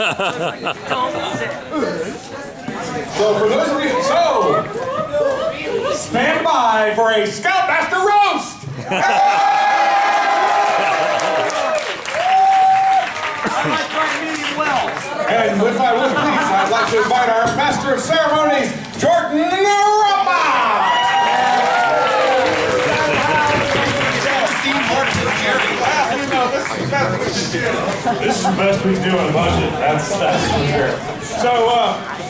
So for those of you, stand by for a Scoutmaster Roast! And if I would please, I'd like to invite our Master of Ceremonies, Rombach! This is the best we can do on a budget, that's for sure. So,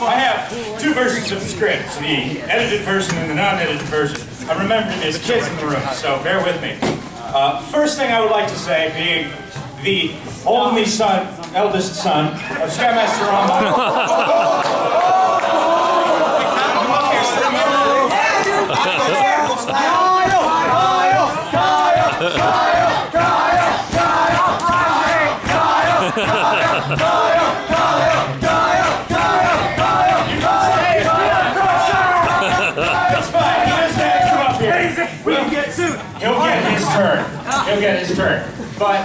I have two versions of the script, the edited version and the non-edited version. I'm remembering there's kids in the room, so bear with me. First thing I would like to say, being the only son, eldest son of Scoutmaster Roast. He'll get his turn. But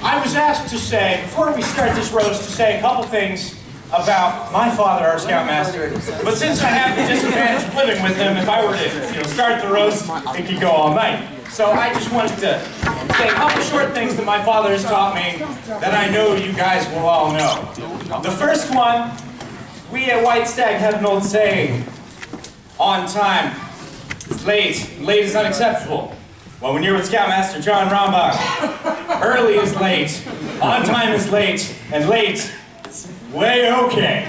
I was asked to say, before we start this roast, to say a couple things about my father, our Scoutmaster. But since I have the disadvantage of living with him, if I were to start the roast, it could go all night. So I just wanted to say a couple short things that my father has taught me that I know you guys will all know. The first one, we at White Stag have an old saying, on time is late, late is unacceptable. Well, when you're with Scoutmaster John Rombach, early is late, on time is late, and late is way okay.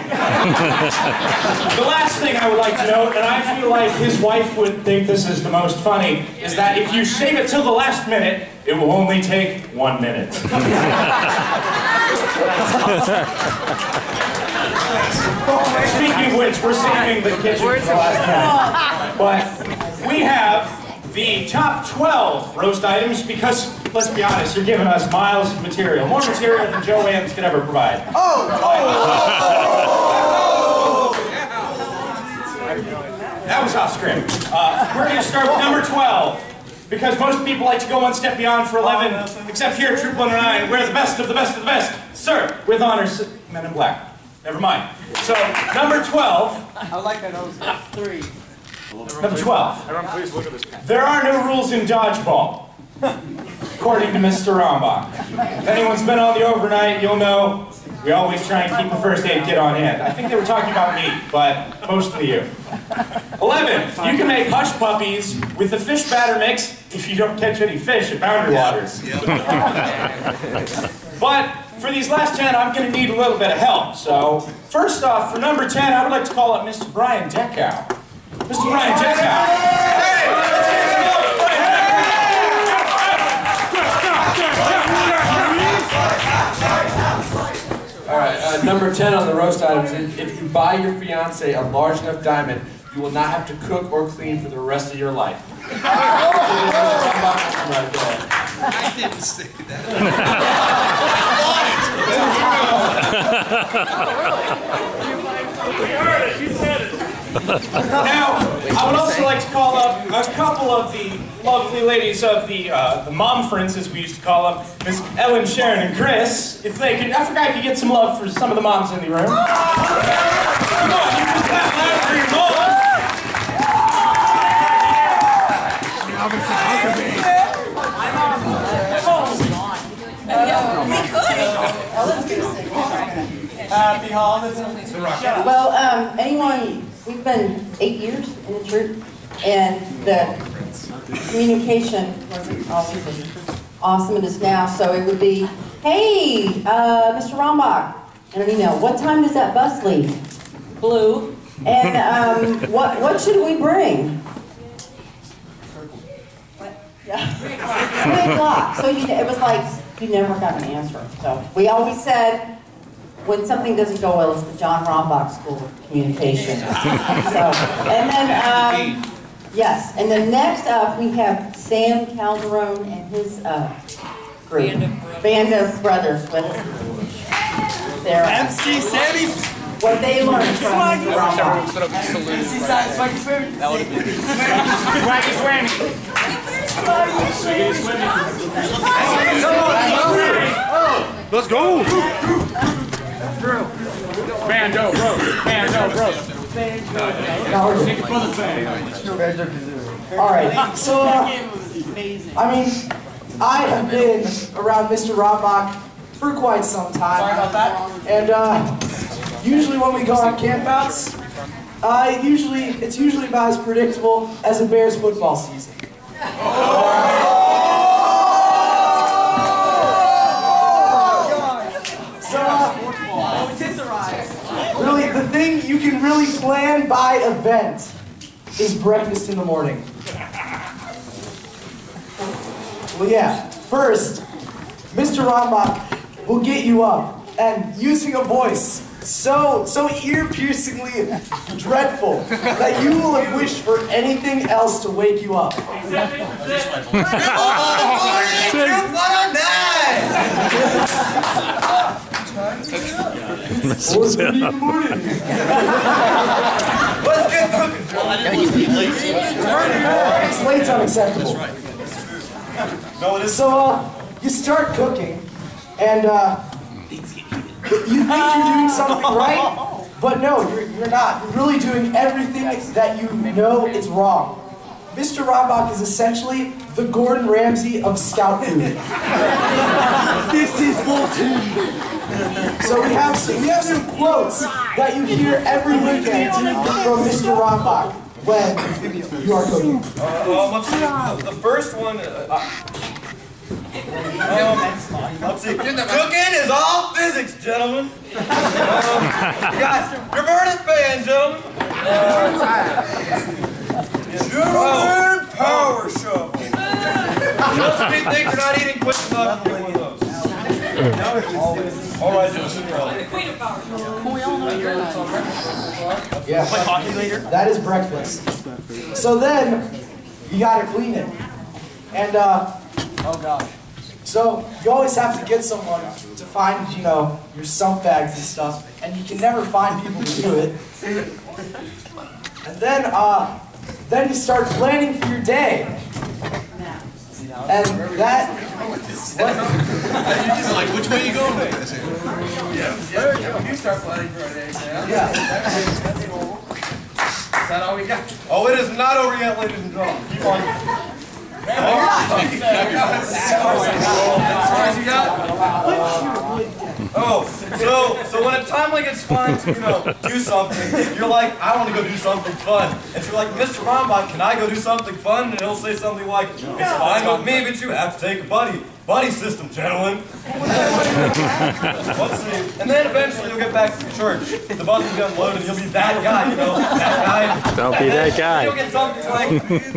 The last thing I would like to note, and I feel like his wife would think this is the most funny, is that if you save it till the last minute, it will only take 1 minute. Speaking of which, we're saving the kitchen for the last minute. But we have the top 12 roast items because, let's be honest, you're giving us miles of material. More material than Joe Wayans could ever provide. That was off script. We're going to start with number 12 because most people like to go one step beyond for 11, except here at Troop 109, we're the best of the best of the best. Sir, with honors, Men in Black. Never mind. So, number 12. I like that those 3. Number 12. Everyone please look at this pen. There are no rules in dodgeball, according to Mr. Rombach. If anyone's been on the overnight, you'll know we always try and keep the first aid kit on hand. I think they were talking about me, but mostly you. 11. You can make hush puppies with the fish batter mix if you don't catch any fish at Boundary Waters. But for these last 10, I'm going to need a little bit of help. So, first off, for number 10, I would like to call up Mr. Brian Deckow. Mr. Brian Deckow. All right, number 10 on the roast items. If you buy your fiance a large enough diamond, you will not have to cook or clean for the rest of your life. I didn't say that. We heard it. You said it. Now, I would also like to call up a couple of the lovely ladies of the mom friends, as we used to call them, Miss Ellen, Sharon, and Chris. If they could, I forgot I could get some love for some of the moms in the room. Come on, you can clap loud for your moms. Happy holidays. Well, we've been 8 years in the troop, and the communication wasn't always as awesome as now, so it would be, hey, Mr. Rombach, and an email, what time does that bus leave? Blue. And what should we bring? Yeah. 3 o'clock. So it was like, you never got an answer. So we always said, when something doesn't go well, it's the John Rombach School of Communication. So, and then, yes, and then next up we have Sam Calderon and his group, Band of Brothers, with their MC Sammy's. What they learned from Mr. Rombach. MC Swaggy Swimmy. That would have been Swaggy Swimmy. Let's go! True. Banjo roast. All right, so I mean, I have been around Mr. Rombach for quite some time. Sorry about that. And usually when we go on campouts, it's usually about as predictable as a Bears football season. Really, the thing you can really plan by event is breakfast in the morning. Well, yeah, first, Mr. Rombach will get you up, and using a voice so ear-piercingly dreadful that you will have wished for anything else to wake you up. Let's get cooking. Slate's unacceptable. No, it is. So, you start cooking, and you think you're doing something right, but no, you're not. You're really doing everything that you know is wrong. Mr. Rombach is essentially the Gordon Ramsay of Scout food. This is Bolton. So we have some quotes that you hear every weekend from Mr. Rombach when you are cooking. Let's see. The first one. Let's see. Cooking is all physics, gentlemen. You got your burning pan, gentlemen. Gentlemen, power shovel. Most of you think you're not eating quick enough to get one of those. All right, Yeah, that is breakfast. So then, you gotta clean it. And, Oh gosh. so you always have to get someone to find, your sump bags and stuff, and you can never find people to do it. And then you start planning for your day. And that... Like, which way you going with this? You start planning for our day, Sam. Yeah. Is that all we got? Oh, it is not over yet, ladies and gentlemen. Keep on. So when a timeline gets fun to, do something, you're like, I want to go do something fun. And so you're like, Mr. Rombach, can I go do something fun? And he'll say something like, it's fine with me, but you have to take a buddy system, gentlemen. Let's see. And then eventually you'll get back to church. The bus will be unloaded, and you'll be that guy, that guy. Don't be that guy. You'll get something like,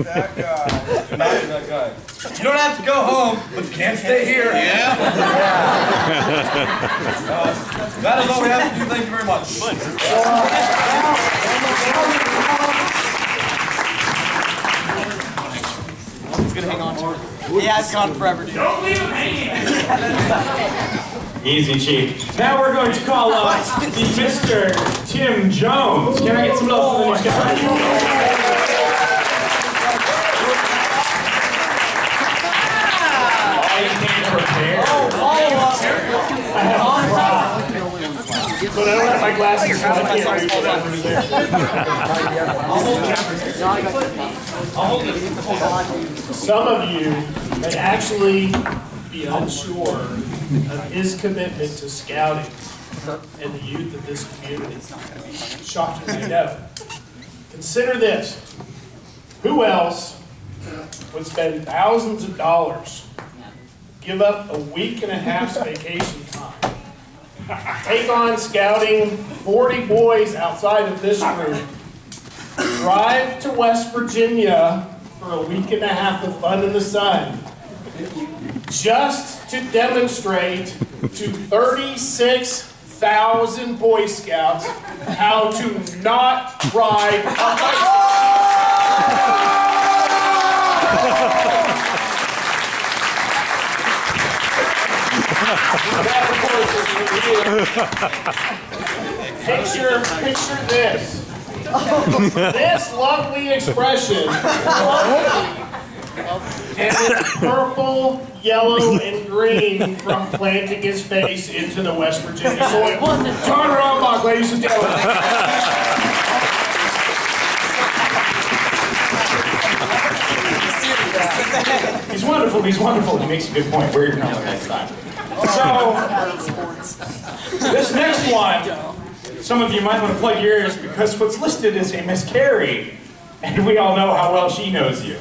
that guy. Not be that guy. You don't have to go home, but you can't stay here. Yeah. That is all we have to do. Thank you very much. He's gonna hang on to it. Yeah, it's gone forever, dude. Don't leave him hanging. Easy, Chief. Now we're going to call up Mr. Tim Jones. Can I get some love for the next guy? But I don't have my glasses, so I can't read whatever. Some of you may actually be unsure of his commitment to scouting and the youth of this community. Shockingly, no. Consider this. Who else would spend thousands of dollars, give up a week and a half's vacation time, take on scouting 40 boys outside of this group, drive to West Virginia for a week and a half of fun in the sun, just to demonstrate to 36,000 Boy Scouts how to not ride a bicycle? Picture this. This lovely expression And it's purple, yellow, and green from planting his face into the West Virginia soil. John Rombach, ladies and gentlemen. He's wonderful, he's wonderful. He makes a good point. Wear your helmet next time. So, this next one, some of you might want to plug your ears because what's listed is a Miss Carrie, and we all know how well she knows you.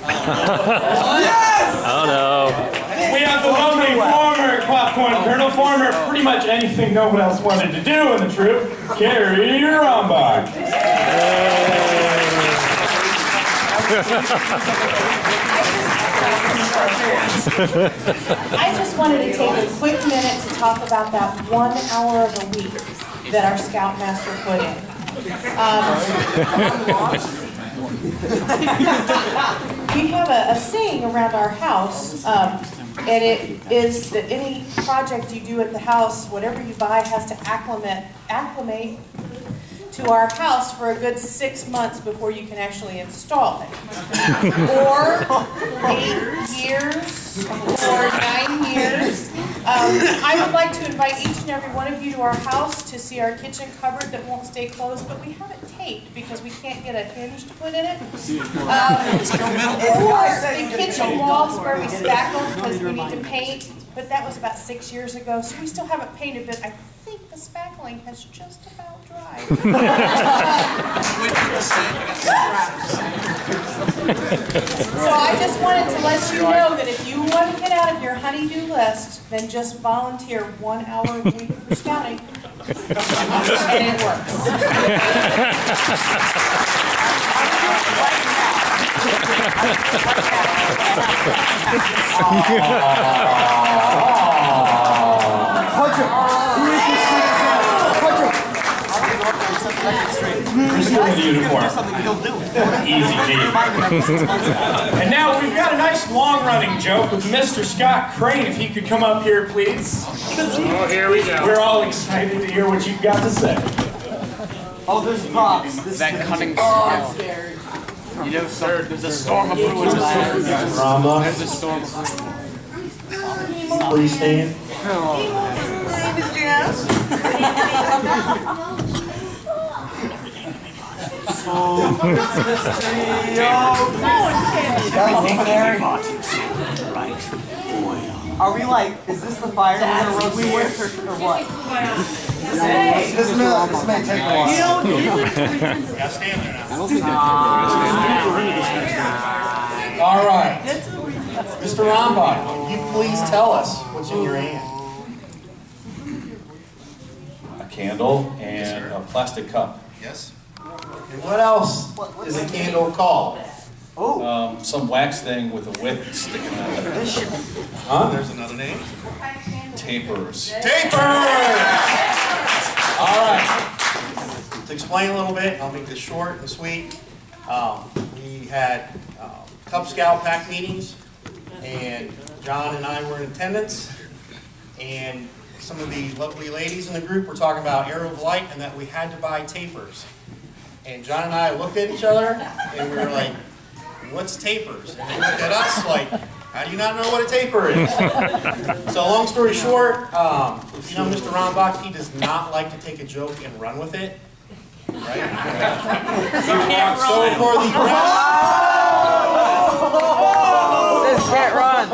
Yes! Oh no. We have the lovely former popcorn kernel, former pretty much anything no one else wanted to do in the troop, Carrie Rombach. I just wanted to take a quick minute to talk about that 1 hour of a week that our Scoutmaster put in. We have a saying around our house, and it is that any project you do at the house, whatever you buy has to acclimate to our house for a good 6 months before you can actually install it. Or 8 years, or 9 years. I would like to invite each and every one of you to our house to see our kitchen cupboard that won't stay closed, but we have it taped because we can't get a hinge to put in it. Or the kitchen walls where we spackle because we need to paint, but that was about 6 years ago, so we still haven't painted, but I think the spackling has just about dried. So I just wanted to let you know that if you want to get out of your honey-do list, then just volunteer 1 hour a week for scouting. And it works. Just go in the uniform. Easy peasy. And now we've got a nice long-running joke with Mr. Scott Crane. If he could come up here, please. Oh, here we go. We're all excited to hear what you've got to say. Oh, there's props. That cunning smile. You know, sir, there's a storm of ruins. Rama. There's a storm of ruins. Please stand. Are we like, is this the fire we're gonna roast with or what? This may take a while. All right. Mr. Rombach, will you please tell us what's in your hand? A candle and a plastic cup. Yes. And what else is a candle called? Oh. Some wax thing with a wick sticking out of it. Huh? There's another name. Tapers. Tapers! All right. To explain a little bit, I'll make this short and sweet. We had Cub Scout pack meetings, and John and I were in attendance, and some of the lovely ladies in the group were talking about arrow of light and that we had to buy tapers. And John and I looked at each other, and we were like, what's tapers? And they looked at us like, how do you not know what a taper is? So long story short, if you know Mr. Rombach, he does not like to take a joke and run with it. Right? So for the Can't run.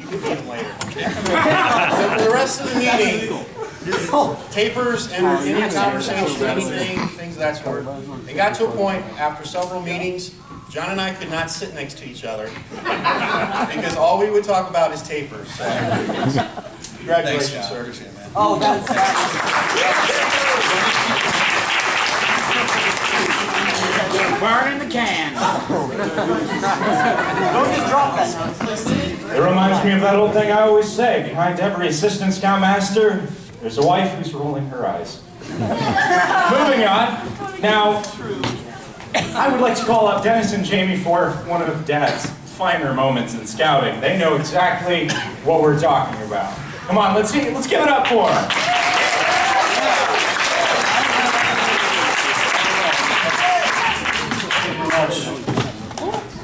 You can beat him later. So for the rest of the meeting, tapers and any conversation, anything, things of that sort. It got to a point after several meetings, John and I could not sit next to each other because all we would talk about is tapers. So, congratulations, Thanks, sir. Appreciate it, man. Oh, that's burning the can. Don't just drop that. It reminds me of that old thing I always say. Behind every assistant scoutmaster, there's a wife who's rolling her eyes. Moving on. Now, I would like to call up Dennis and Jamie for one of Dad's finer moments in scouting. They know exactly what we're talking about. Come on, let's give it up for them.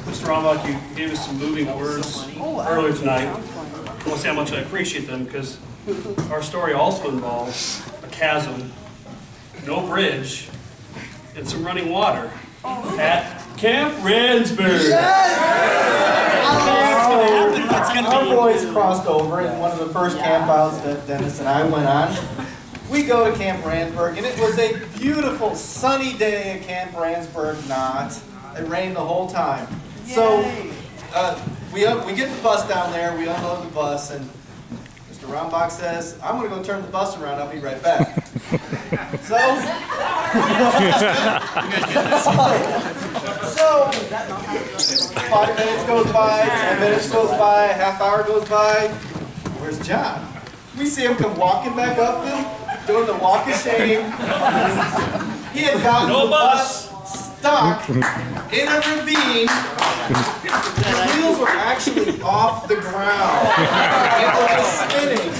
Mr. Rombach, you gave us some moving words earlier tonight. I want to say how much I appreciate them because our story also involves a chasm, no bridge, and some running water at Camp Ransburg. Our boys crossed over in one of the first campouts that Dennis and I went on. We go to Camp Ransburg, and it was a beautiful sunny day at Camp Ransburg. It rained the whole time. So we get the bus down there, we unload the bus, and Mr. Rombach says, I'm going to go turn the bus around, I'll be right back. So 5 minutes goes by, 10 minutes goes by, a half hour goes by. Where's John? We see him come walking back up, doing the walk of shame. He had gotten the bus stuck in a ravine. The wheels were actually off the ground. It was spinning.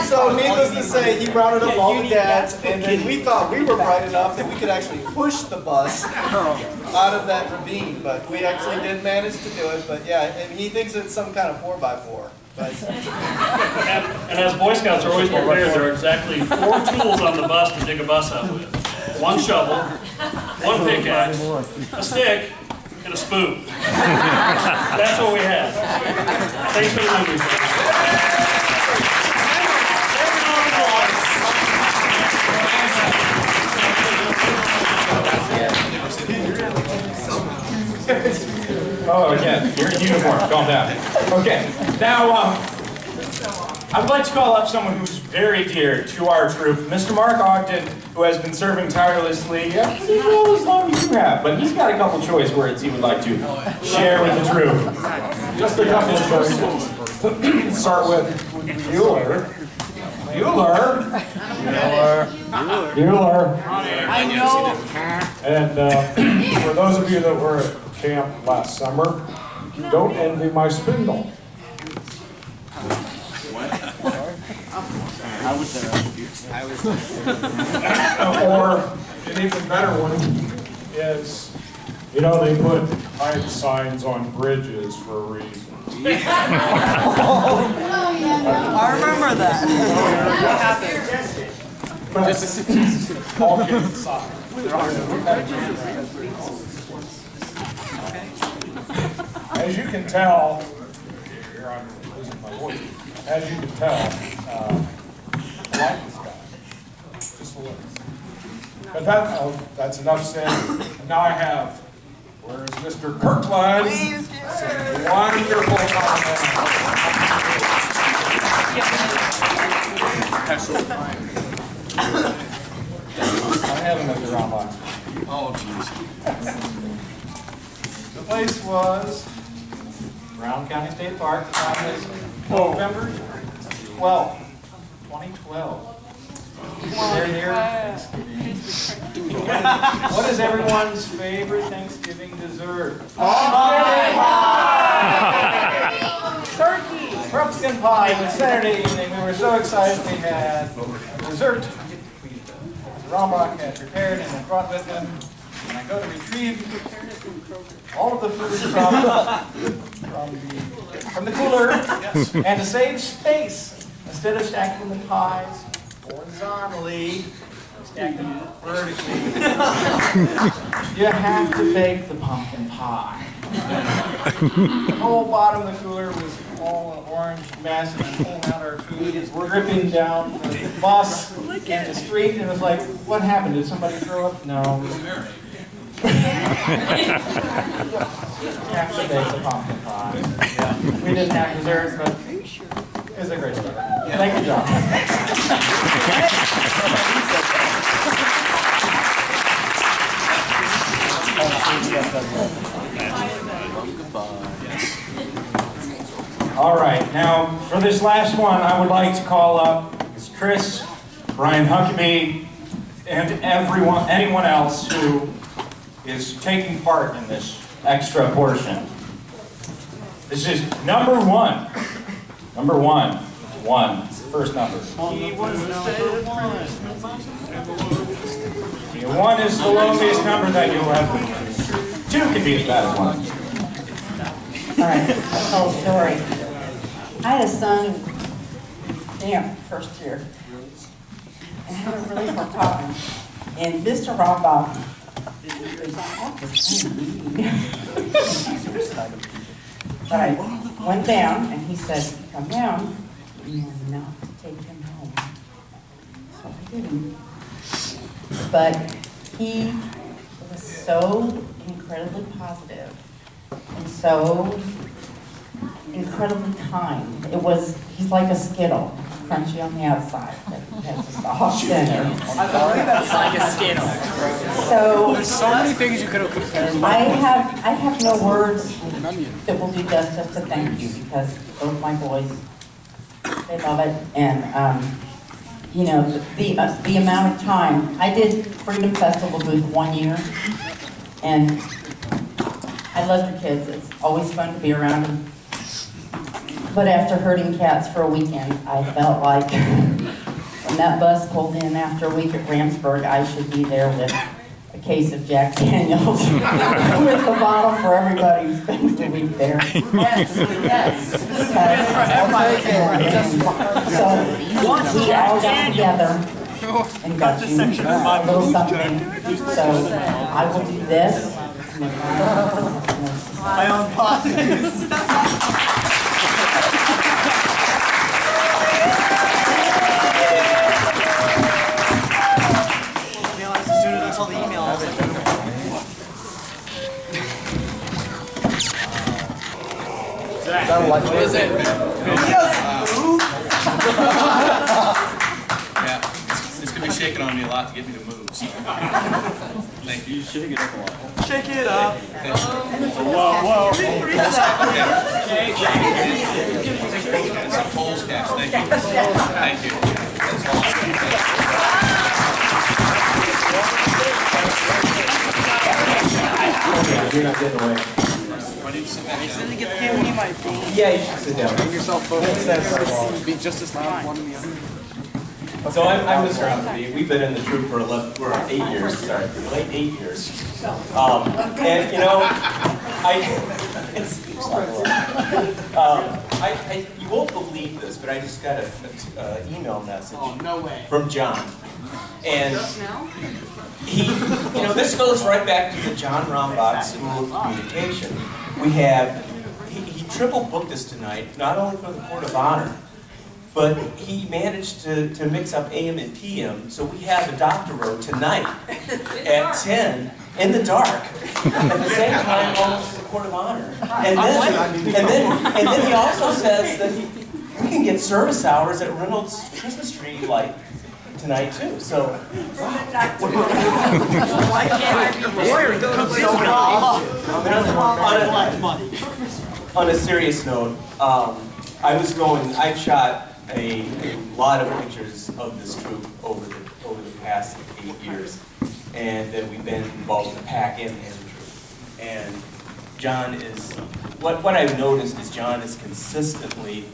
So needless to say, he rounded up all the dads, and then we thought we were bright enough that we could actually push the bus out of that ravine, but we actually did manage to do it. But yeah, and he thinks it's some kind of 4x4. And as Boy Scouts are always prepared, there are exactly 4 tools on the bus to dig a bus up with. 1 shovel, 1 pickaxe, a stick, and a spoon. That's what we have. Thanks for the memories. Oh, again, you're in uniform. Calm down. Okay, now I would like to call up someone who's very dear to our troop, Mr. Mark Ogden, who has been serving tirelessly pretty well as long as you have, but he's got a couple choice words he would like to share with the troop. Just a couple of choices. Start with Bueller. I know. And for those of you that were at camp last summer, don't envy my spindle. I was there. Or an even better one is, you know, they put height signs on bridges for a reason. I remember that. All kidding aside. As you can tell, here I'm losing my voice. As you can tell, I like this guy. Just a little. But that's enough said. And now I have, where's Mr. Kirkland? Some wonderful comment. I have him at the Rombach. Oh, jeez. The place was Brown County State Park. The time is November 12th, 2012. They're near Thanksgiving. What is everyone's favorite Thanksgiving dessert? Pumpkin pie! Turkey! Pumpkin pie. It was Saturday evening. We were so excited we had dessert. Rombach had prepared and had brought with him. And I go to retrieve all of the food from the cooler, and to save space, instead of stacking the pies horizontally, stack them vertically. You have to bake the pumpkin pie. The whole bottom of the cooler was all an orange mess, and I'm pulling out our food. It's dripping down the bus in the street, and it was like, what happened? Did somebody throw up? No. You have to bake the pumpkin pie. Yeah. We didn't have desserts, but it was a great story. Thank you, John. All right, now for this last one, I would like to call up Chris, Brian Huckabee, and anyone else who is taking part in this extra portion. This is number 1. Number 1. 1. It's the first number. He was number 1. 1 is the lowest number that you'll have. 2 can be as bad as 1. All right, I'll tell a story. I had a son who danced first year, and I had a really hard time. And Mr. Rombach, but I went down, and he said, "Come down, you are not to take him home." So I didn't. But he was so incredibly positive and so incredibly kind. He's like a Skittle, crunchy on the outside, but he has a soft center. I believe that's like a Skittle. So there's so many things you could have compared. I have no words that will do justice to thank you, because both my boys, they love it, and you know, the amount of time. I did Freedom Festival booth 1 year, and I love your kids. It's always fun to be around them. But after herding cats for a weekend, I felt like when that bus pulled in after a week at Ramsburg, I should be there with a case of Jack Daniels with a bottle for everybody who spends the week there. Yes, yes. So we all got together and got you a little something. So I will do this. My own pockets. All the emails. What is it? Yeah, it's going to be shaking on me a lot to get me to move. So. Thank you. Shake it up a lot. Shake it up. Whoa. It's a Coles cast. Thank you. Thank you. That's awesome. You're not getting away. Yeah, you should sit down. Give yourself focused. Be just as loud one and the other. So I'm Mr. Humphrey. We've been in the troop for 8 years. Sorry, late 8 years. And you know, you won't believe this, but I just got an email message from John. And he, you know, this goes right back to the John Rombach School of Communication. We have, he triple booked us tonight, not only for the Court of Honor, but he managed to mix up AM and PM, so we have the Doctorow tonight at 10 in the dark, at the same time almost as the Court of Honor. And then he also says that we can get service hours at Reynolds Christmas tree light tonight too. So Why can't I be lawyer? on a serious note, I've shot a lot of pictures of this troop over the past 8 years, and then we've been involved in the PAC and the troop. And John is, what I've noticed is John is consistently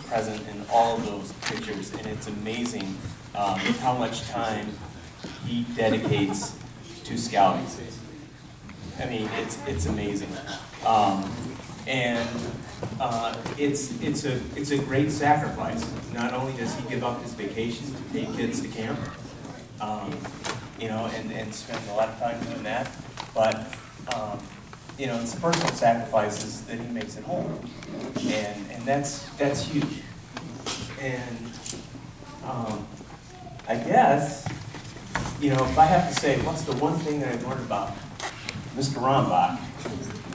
present in all of those pictures, and it's amazing how much time he dedicates to scouting. I mean, it's amazing, and it's a great sacrifice. Not only does he give up his vacation to take kids to camp, you know, and spend a lot of time doing that, but you know, it's the personal sacrifices that he makes at home, and that's huge. And I guess, you know, if I have to say what's the one thing that I've learned about Mr. Rombach,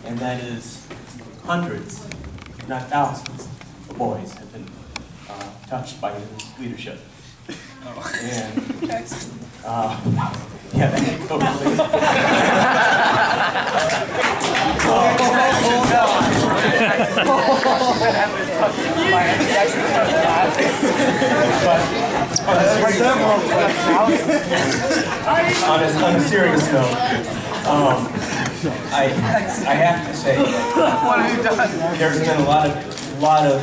and that is hundreds, if not thousands, of boys have been touched by his leadership. And yeah, that ain't totally. On a serious note, I have to say that there's been a lot of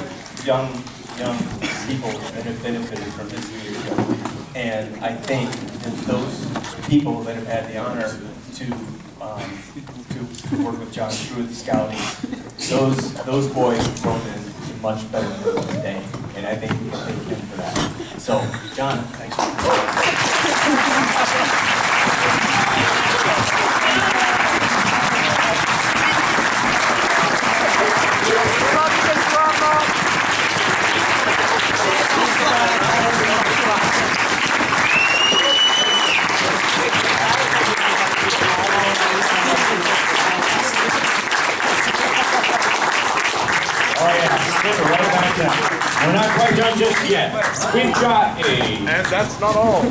young people that have benefited from his leadership, and I think that those people that have had the honor to work with John through the scouting, those boys have grown into much better people today, and I think we can thank him for that. So, John, thanks for We're not quite done just yet. We've got And that's not all.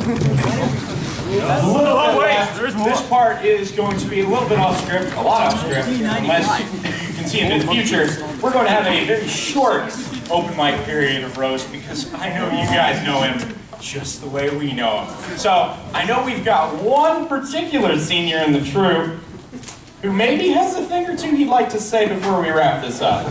This part is going to be a little bit off script, a lot off script, unless you can see into the future. We're going to have a very short open mic period of roast because I know you guys know him just the way we know him. So I know we've got one particular senior in the troupe who maybe has a thing or two he'd like to say before we wrap this up.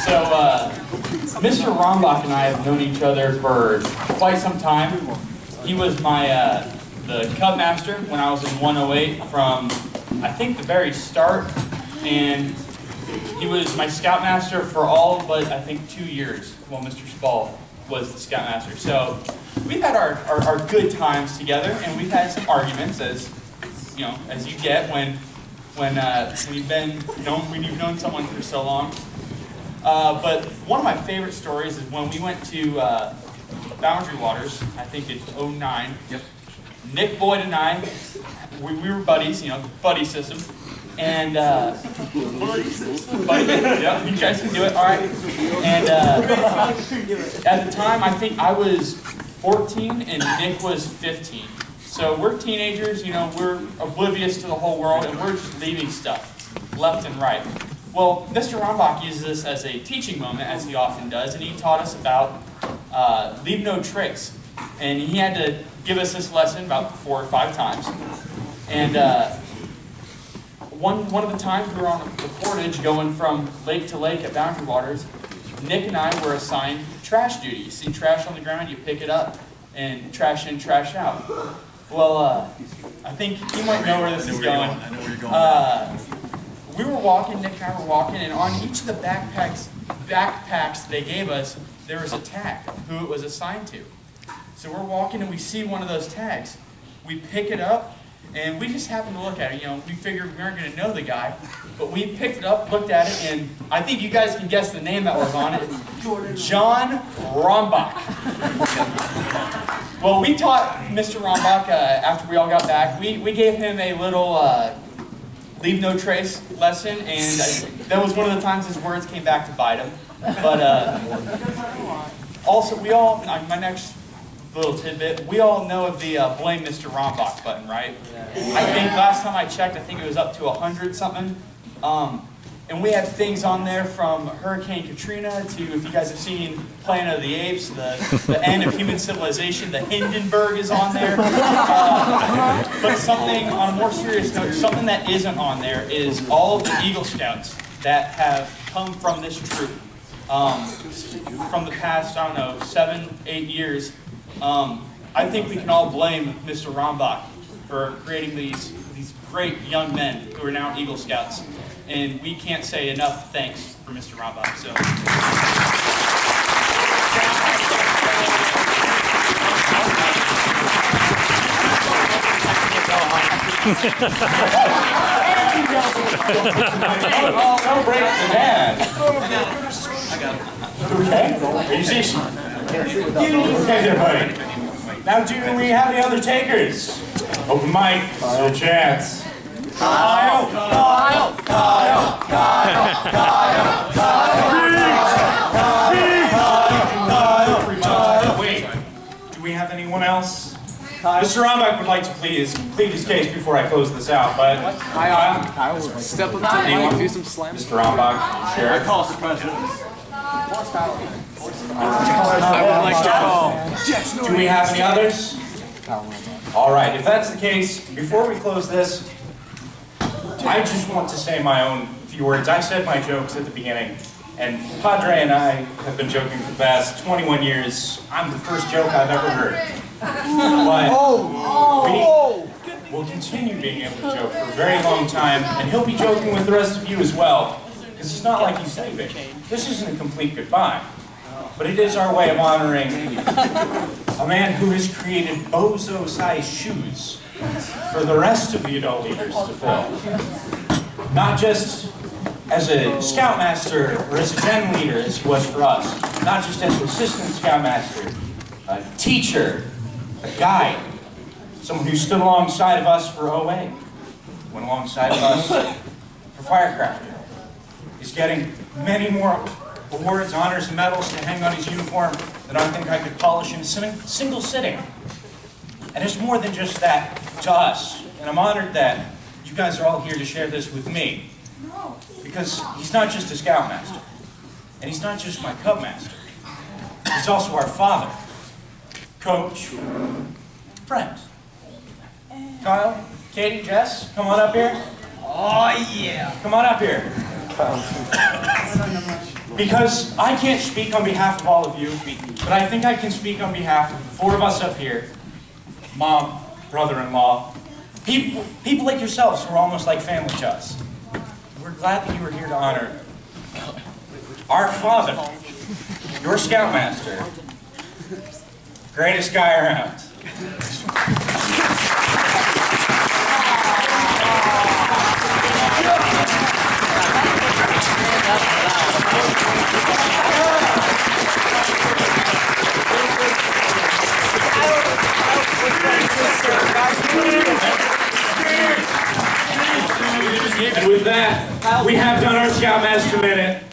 So, Mr. Rombach and I have known each other for quite some time. He was my the Scoutmaster when I was in 108 from, I think, the very start, and he was my Scoutmaster for all but, I think, 2 years while Mr. Spall was the Scoutmaster. So we've had our good times together, and we've had some arguments, as you know, as you get when you've known someone for so long. But one of my favorite stories is when we went to Boundary Waters, I think in 09. Yep. Nick Boyd and I, we were buddies, you know, the buddy system. And, yeah, you guys can do it, all right. And at the time, I think I was 14 and Nick was 15. So we're teenagers, you know, we're oblivious to the whole world, and we're just leaving stuff left and right. Well, Mr. Rombach uses this as a teaching moment, as he often does, and he taught us about leave no tricks. And he had to give us this lesson about 4 or 5 times. And one of the times we were on a portage going from lake to lake at Boundary Waters, Nick and I were assigned trash duty. You see trash on the ground, you pick it up, and trash in, trash out. Well, I think you might know where this is going. I know where you're going. We were walking, Nick and I were walking, and on each of the backpacks they gave us, there was a tag, who it was assigned to. So we're walking and we see one of those tags. We pick it up, and we just happened to look at it. You know, we figured we weren't going to know the guy, but we picked it up, looked at it, and I think you guys can guess the name that was on it. John Rombach. Well, we taught Mr. Rombach, after we all got back, we gave him a little leave no trace lesson, and that was one of the times his words came back to bite him. But also, we all, my next little tidbit, we all know of the blame Mr. Rombach button, right? I think last time I checked, I think it was up to 100 something. And we have things on there from Hurricane Katrina to, if you guys have seen Planet of the Apes, the end of human civilization, the Hindenburg is on there. But something on a more serious note, something that isn't on there is all of the Eagle Scouts that have come from this troop. From the past, I don't know, 7, 8 years. I think we can all blame Mr. Rombach for creating these great young men who are now Eagle Scouts. And we can't say enough thanks for Mr. Rombach. So. Don't break the dad. I got it. Okay. Musician. Okay, everybody. Now, do we have any other takers? Open mic, no chance. Kyle! Wait, do we have anyone else? Mr. Rombach would like to plead his case before I close this out, but Kyle, step up to the mic, do some slamming. Mr. Rombach, Sheriff. I call suppression. Do we have any others? All right, if that's the case, before we close this, I just want to say my own few few words. I said my jokes at the beginning, and Padre and I have been joking for the past 21 years. I'm the first joke I've ever heard. But we'll continue being able to joke for a very long time, and he'll be joking with the rest of you as well, because it's not like he's leaving. This isn't a complete goodbye, but it is our way of honoring a man who has created bozo-sized shoes for the rest of the adult leaders to fill. Not just as a Scoutmaster or as a den leader as he was for us. Not just as an assistant Scoutmaster, a teacher, a guide, someone who stood alongside of us for OA, went alongside of us for Firecraft. He's getting many more awards, honors, and medals to hang on his uniform that I think I could polish in a single sitting. And it's more than just that to us. And I'm honored that you guys are all here to share this with me. Because he's not just a Scoutmaster. And he's not just my Cubmaster. He's also our father, coach, friend. Kyle, Katie, Jess, come on up here. Oh, yeah. Come on up here. Because I can't speak on behalf of all of you, but I think I can speak on behalf of the four of us up here. Mom, brother-in-law, people like yourselves who are almost like family to us. We're glad that you were here to honor our father, your Scoutmaster, greatest guy around. And with that, we have done our Scoutmaster Minute.